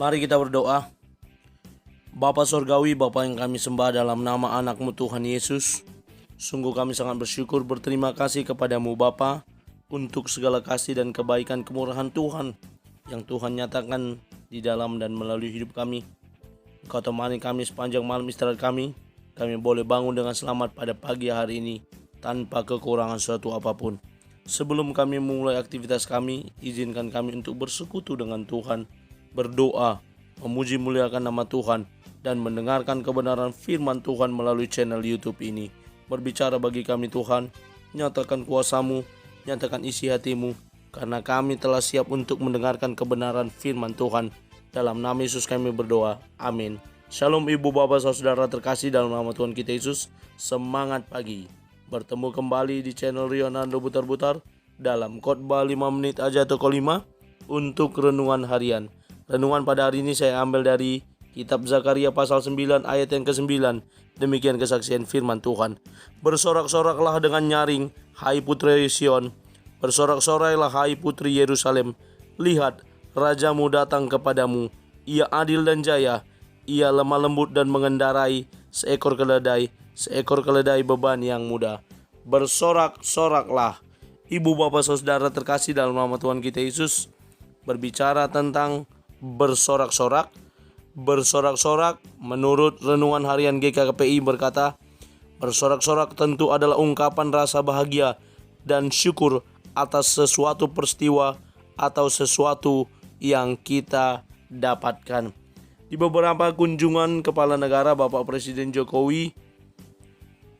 Mari kita berdoa. Bapa Sorgawi, Bapa yang kami sembah dalam nama anak-Mu Tuhan Yesus, sungguh kami sangat bersyukur berterima kasih kepadamu Bapa untuk segala kasih dan kebaikan kemurahan Tuhan yang Tuhan nyatakan di dalam dan melalui hidup kami. Engkau temani kami sepanjang malam istirahat kami boleh bangun dengan selamat pada pagi hari ini tanpa kekurangan suatu apapun. Sebelum kami memulai aktivitas kami, izinkan kami untuk bersekutu dengan Tuhan, berdoa, memuji muliakan nama Tuhan, dan mendengarkan kebenaran firman Tuhan melalui channel YouTube ini. Berbicara bagi kami Tuhan, nyatakan kuasa-Mu, nyatakan isi hati-Mu, karena kami telah siap untuk mendengarkan kebenaran firman Tuhan. Dalam nama Yesus kami berdoa, amin. Shalom ibu bapak saudara terkasih dalam nama Tuhan kita Yesus. Semangat pagi, bertemu kembali di channel Rionando Butar-Butar dalam khotbah 5 menit aja toko 5 untuk renungan harian. Renungan pada hari ini saya ambil dari Kitab Zakaria pasal 9 ayat yang ke-9. Demikian kesaksian firman Tuhan. Bersorak-soraklah dengan nyaring, hai putri Sion. Bersorak-sorailah hai putri Yerusalem. Lihat, rajamu datang kepadamu. Ia adil dan jaya. Ia lemah lembut dan mengendarai seekor keledai beban yang mudah. Bersorak-soraklah. Ibu bapak saudara terkasih dalam nama Tuhan kita Yesus, berbicara tentang bersorak-sorak. Bersorak-sorak menurut renungan harian GKKPI berkata, bersorak-sorak tentu adalah ungkapan rasa bahagia dan syukur atas sesuatu peristiwa atau sesuatu yang kita dapatkan. Di beberapa kunjungan kepala negara Bapak Presiden Jokowi,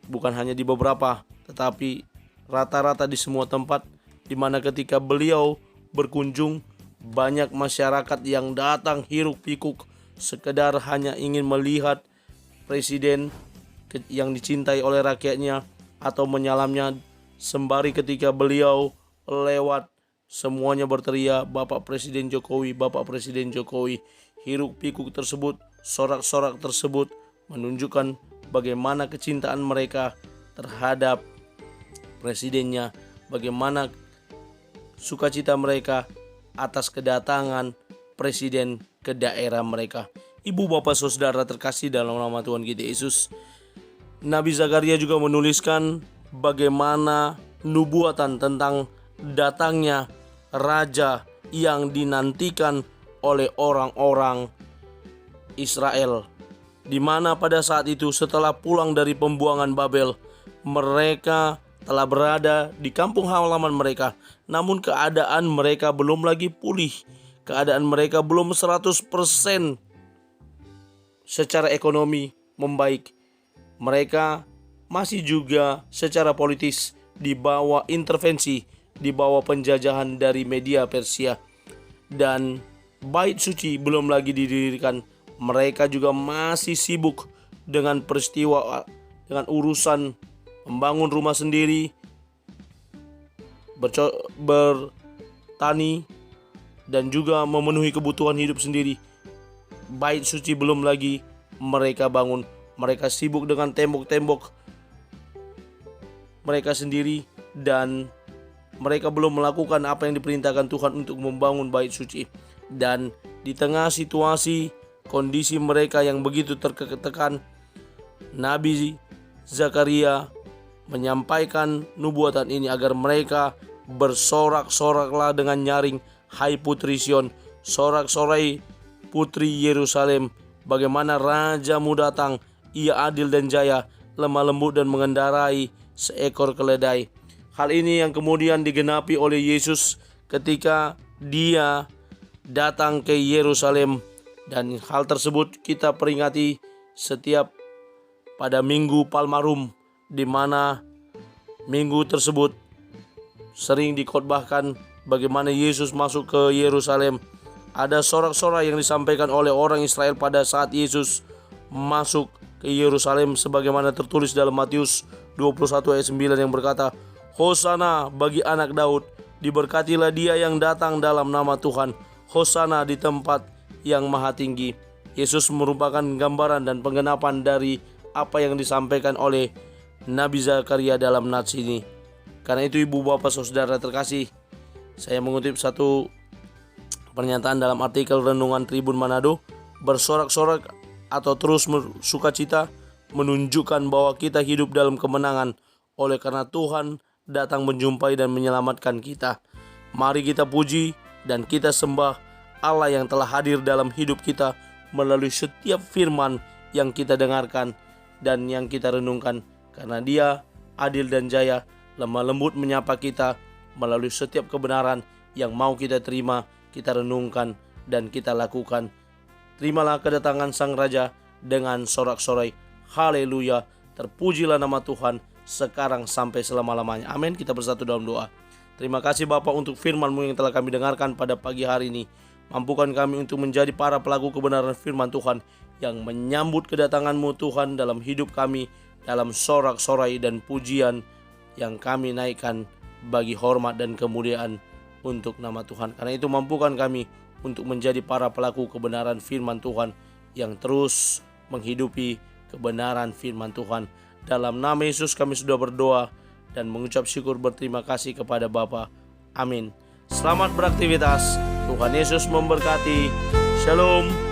bukan hanya di beberapa, tetapi rata-rata di semua tempat, di mana ketika beliau berkunjung, banyak masyarakat yang datang hiruk pikuk sekedar hanya ingin melihat presiden yang dicintai oleh rakyatnya atau menyalamnya. Sembari ketika beliau lewat, semuanya berteriak, Bapak Presiden Jokowi, Bapak Presiden Jokowi. Hiruk pikuk tersebut, sorak-sorak tersebut menunjukkan bagaimana kecintaan mereka terhadap presidennya, bagaimana sukacita mereka atas kedatangan presiden ke daerah mereka. Ibu bapak saudara terkasih dalam nama Tuhan kita Yesus, Nabi Zakaria juga menuliskan bagaimana nubuatan tentang datangnya raja yang dinantikan oleh orang-orang Israel, di mana pada saat itu setelah pulang dari pembuangan Babel, mereka telah berada di kampung halaman mereka, namun keadaan mereka belum lagi pulih. Keadaan mereka belum 100% secara ekonomi membaik. Mereka masih juga secara politis di bawah intervensi, di bawah penjajahan dari media Persia. Dan bait suci belum lagi didirikan. Mereka juga masih sibuk dengan peristiwa, dengan urusan membangun rumah sendiri, bertani, dan juga memenuhi kebutuhan hidup sendiri. Bait suci belum lagi mereka bangun. Mereka sibuk dengan tembok-tembok mereka sendiri, dan mereka belum melakukan apa yang diperintahkan Tuhan untuk membangun bait suci. Dan di tengah situasi kondisi mereka yang begitu tertekan, Nabi Zakaria menyampaikan nubuatan ini agar mereka bersorak-soraklah dengan nyaring, hai putri Sion, sorak-sorai putri Yerusalem, bagaimana rajamu datang, ia adil dan jaya, lemah lembut dan mengendarai seekor keledai. Hal ini yang kemudian digenapi oleh Yesus ketika dia datang ke Yerusalem, dan hal tersebut kita peringati setiap pada Minggu Palmarum, di mana minggu tersebut sering dikhotbahkan bagaimana Yesus masuk ke Yerusalem. Ada sorak-sorai yang disampaikan oleh orang Israel pada saat Yesus masuk ke Yerusalem, sebagaimana tertulis dalam Matius 21 ayat 9 yang berkata, Hosana bagi anak Daud, diberkatilah dia yang datang dalam nama Tuhan, Hosana di tempat yang maha tinggi. Yesus merupakan gambaran dan penggenapan dari apa yang disampaikan oleh Nabi Zakaria dalam nats ini. Karena itu ibu bapak saudara terkasih, saya mengutip satu Pernyataan dalam artikel Renungan Tribun Manado, bersorak-sorak atau terus sukacita menunjukkan bahwa kita hidup dalam kemenangan oleh karena Tuhan datang menjumpai dan menyelamatkan kita. Mari kita puji dan kita sembah Allah yang telah hadir dalam hidup kita melalui setiap firman yang kita dengarkan dan yang kita renungkan, karena Dia adil dan jaya, lemah lembut menyapa kita melalui setiap kebenaran yang mau kita terima, kita renungkan, dan kita lakukan. Terimalah kedatangan Sang Raja dengan sorak-sorai. Haleluya, terpujilah nama Tuhan sekarang sampai selama-lamanya. Amin. Kita bersatu dalam doa. Terima kasih Bapa untuk firman-Mu yang telah kami dengarkan pada pagi hari ini. Mampukan kami untuk menjadi para pelaku kebenaran firman Tuhan yang menyambut kedatangan-Mu Tuhan dalam hidup kami, dalam sorak-sorai dan pujian yang kami naikkan bagi hormat dan kemuliaan untuk nama Tuhan. Karena itu mampukan kami untuk menjadi para pelaku kebenaran firman Tuhan yang terus menghidupi kebenaran firman Tuhan. Dalam nama Yesus kami sudah berdoa dan mengucap syukur berterima kasih kepada Bapa. Amin. Selamat beraktivitas. Tuhan Yesus memberkati. Shalom.